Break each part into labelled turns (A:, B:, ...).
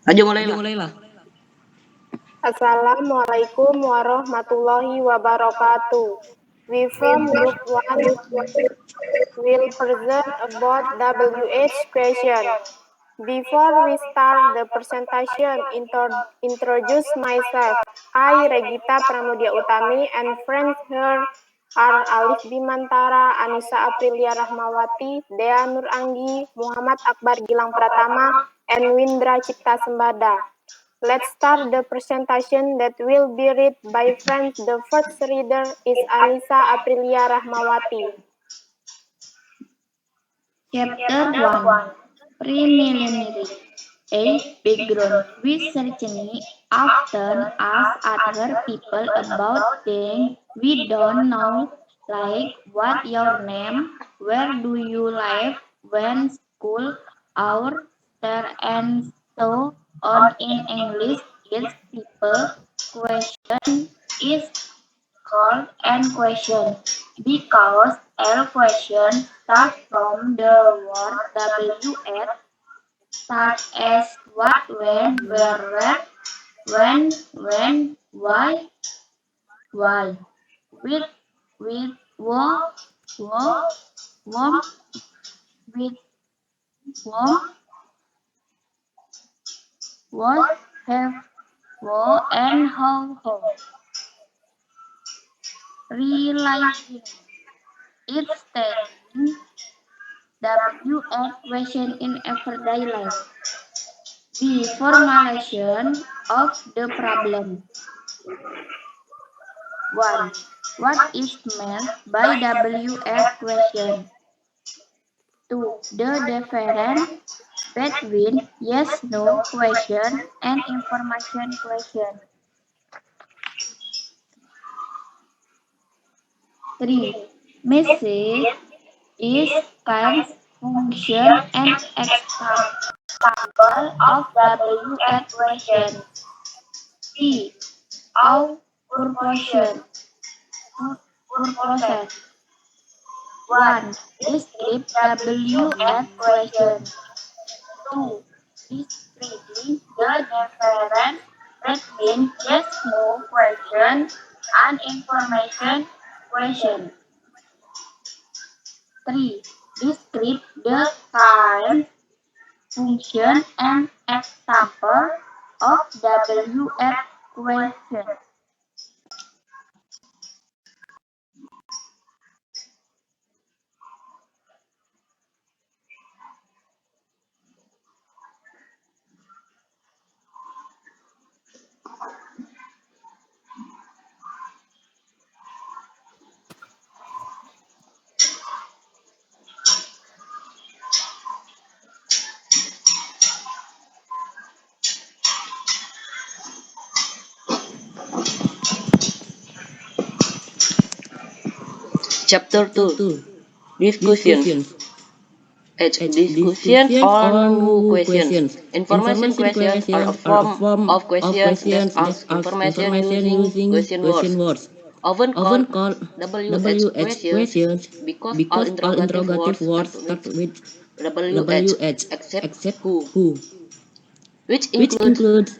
A: Aja mulailah.
B: Assalamualaikum warahmatullahi wabarakatuh. We from Group 1 will present about WH question. Before we start the presentation, introduce myself. I, Regita Pramudia Utami, and friends here are Alif Bimantara, Anissa Aprilia Rahmawati, Dea Nur Anggi, Muhammad Akbar Gilang Pratama, and Windra Cipta Sembada. Let's start the presentation that will be read by friends. The first reader is Anissa Aprilia Rahmawati.
C: Chapter 1 Preliminary A. Background We certainly often ask other people about things we don't know, like what's your name, where do you live, when school, our star, and so on. In English, each people question is called an question because all questions start from the word WH, such as what, when, where, when, why, with, what, whom, with, whom, what, have, what, and how. Realizing it's taking WH question in everyday life. B. Formulation of the problem. 1. What is meant by WH question? 2. The difference between yes-no question and information question. 3. Message is kinds, function, and example of WH question. C. Our purpose. 1. Describe WH question. 2. Describing the difference between yes-no question and information question. 3. Describe the kind, function, and example of WH question.
A: Chapter 2 Discussions. Discussion on who questions. Information questions are a form of questions that ask information using question words, often called WH questions because all interrogative words start with WH except who, which includes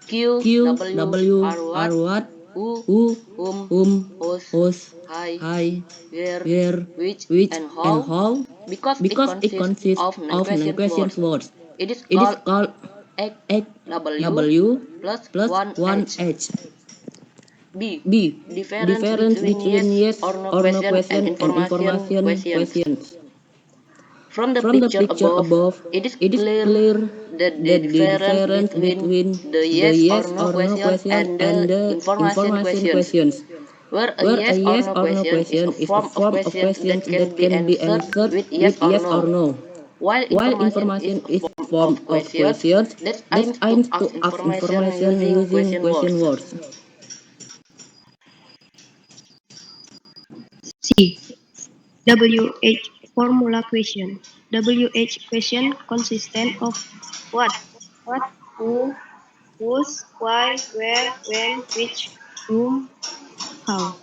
A: Q, W, are what, who, whom, whose, hi, where, which, and how. Because it consists of non-question words, it is called W plus one H. B. Difference between yes or no question and information questions. From the picture above, it is clear that the difference between the yes or no question and the information questions, where a yes or no question is a form of questions that can be answered with yes or no, while information is a form of questions that aims to ask information using question words.
D: C. WH formula question. WH question consistent of what, who, whose, why, where, when, which, whom, how.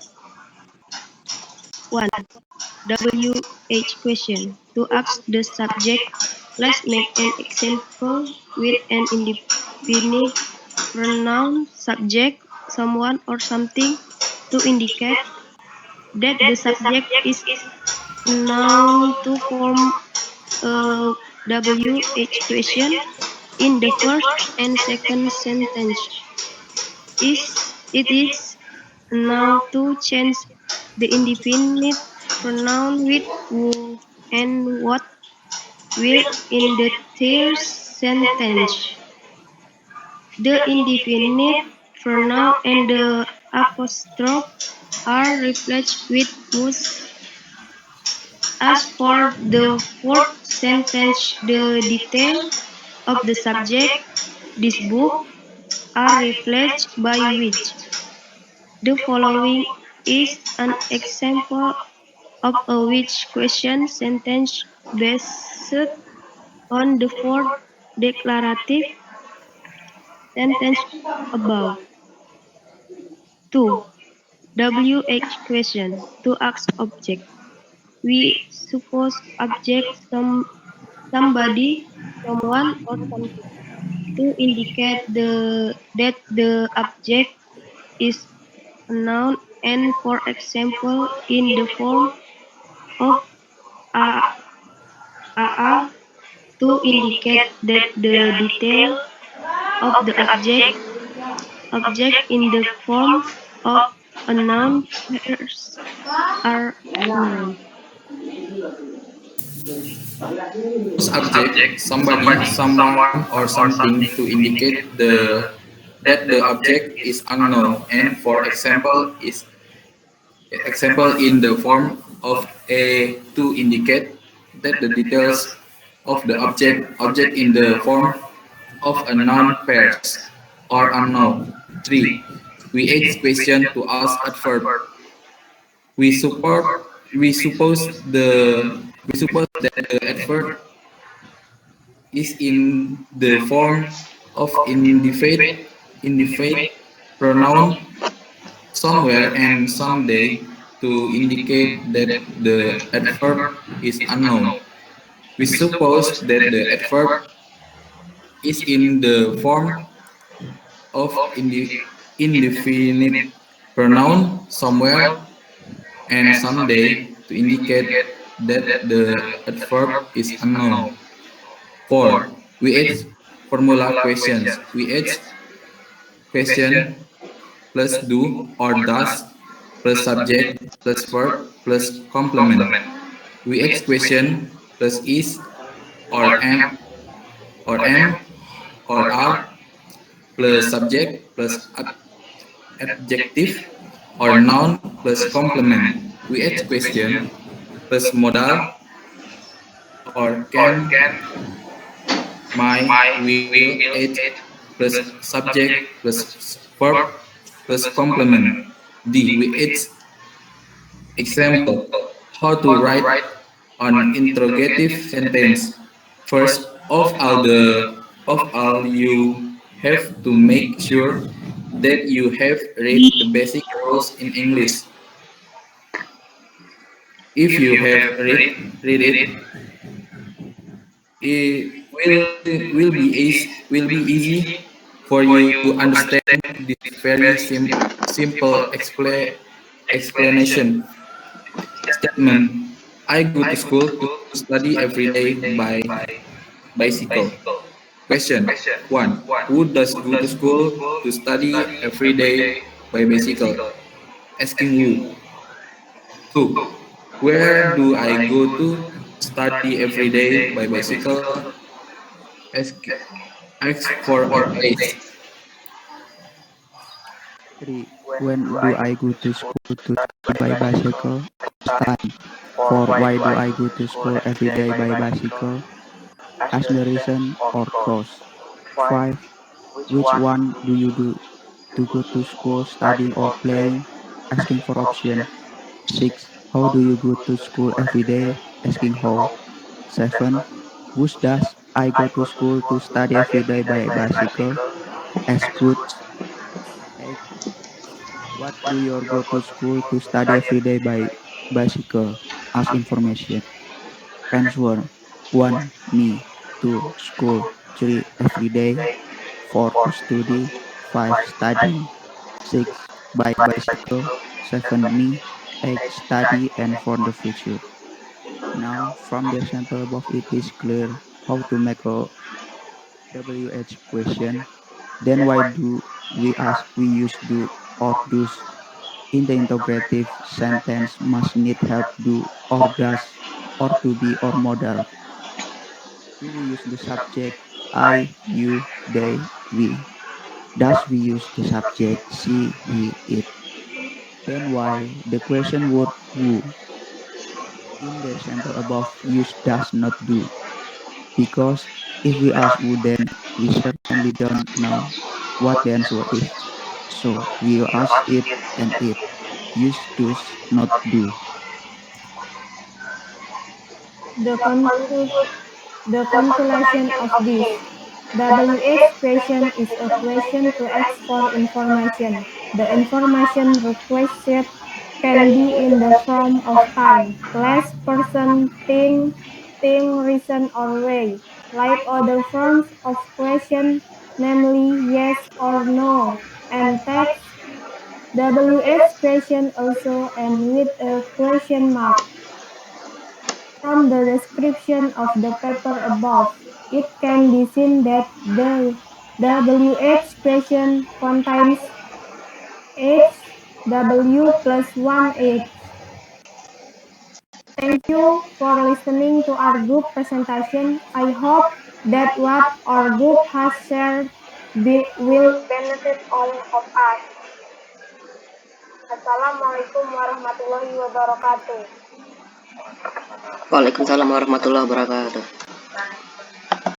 D: 1. WH question. To ask the subject, let's make an example with an indefinite pronoun subject, someone or something, to indicate that the subject is a noun to form a WH question in the first and second sentence. It is a noun to change the indefinite pronoun with who and what will in the third sentence. The indefinite pronoun and the apostrophe are replaced with was. As for the fourth sentence, the detail of the subject, this book, are replaced by which. The following is an example of a which question sentence based on the fourth declarative sentence above. 2. WH question. To ask object. We suppose object somebody, someone, or something. To indicate that the object is a noun and, for example, in the form of a to indicate that the detail of the object in the form of a noun pairs are unknown.
E: Object, somebody, someone, or something to indicate that the object is unknown, and for example in the form of a to indicate that the details of the object in the form of a noun pairs are unknown. 3. We add question to ask adverb. We support we suppose that the adverb is in the form of indefinite pronoun somewhere and someday to indicate that the adverb is unknown. We suppose that the adverb is in the form of indefinite pronoun somewhere and someday to indicate that the adverb is unknown. 4. We add formula questions. We add question plus do or does plus subject plus verb plus complement. We add question plus is or am or are plus subject plus adjective or noun plus complement. We add question plus modal or can, my, will, it plus subject plus verb plus complement. D. We add example. How to write an interrogative sentence. First of all, you have to make sure that you have read the basic rules in English. If you have read it, it will be easy for you to understand this very simple explanation statement. I go to school to study every day by bicycle. Question 1. Who does go to school to study every day by bicycle? Asking who. 2. Where do I go to study every day by bicycle? Ask for a place.
F: 3. When do I go to school to study by bicycle? Time. 4. Why do I go to school every day by bicycle? Ask the reason or cause. 5. Which one do you do to go to school, studying or playing? Asking for option. 6. How do you go to school every day? Asking how. 7. Which does I go to school to study every day by bicycle? Ask which. 8. What do you go to school to study every day by bicycle? Ask information. Answer. 1. Me. 2. School. 3. Every day. 4 to study, 5 studying, 6 by bicycle, 7 me, 8 study and for the future. Now, from the example above, it is clear how to make a WH question. Then why do we use do or does in the interrogative sentence must need help do or does or to be or modal? Do we use the subject I, you, they, we? Does we use the subject she, he, it? Then why the question word who in the example above use does not do? Because if we ask who, then we certainly don't know what the answer is. So we will ask it and it. Use does not do.
B: The, conclu- the conclusion of this WH question is a question to ask for information. The information requested can be in the form of time, place, person, thing, reason, or way. Like other forms of question, namely yes or no, and text, WH question also end with a question mark. From the description of the paper above, it can be seen that the WH question contains H, W plus 1 H. Thank you for listening to our group presentation. I hope that what our group has shared will benefit all of us. Assalamualaikum warahmatullahi wabarakatuh.
A: Waalaikumsalam warahmatullahi wabarakatuh.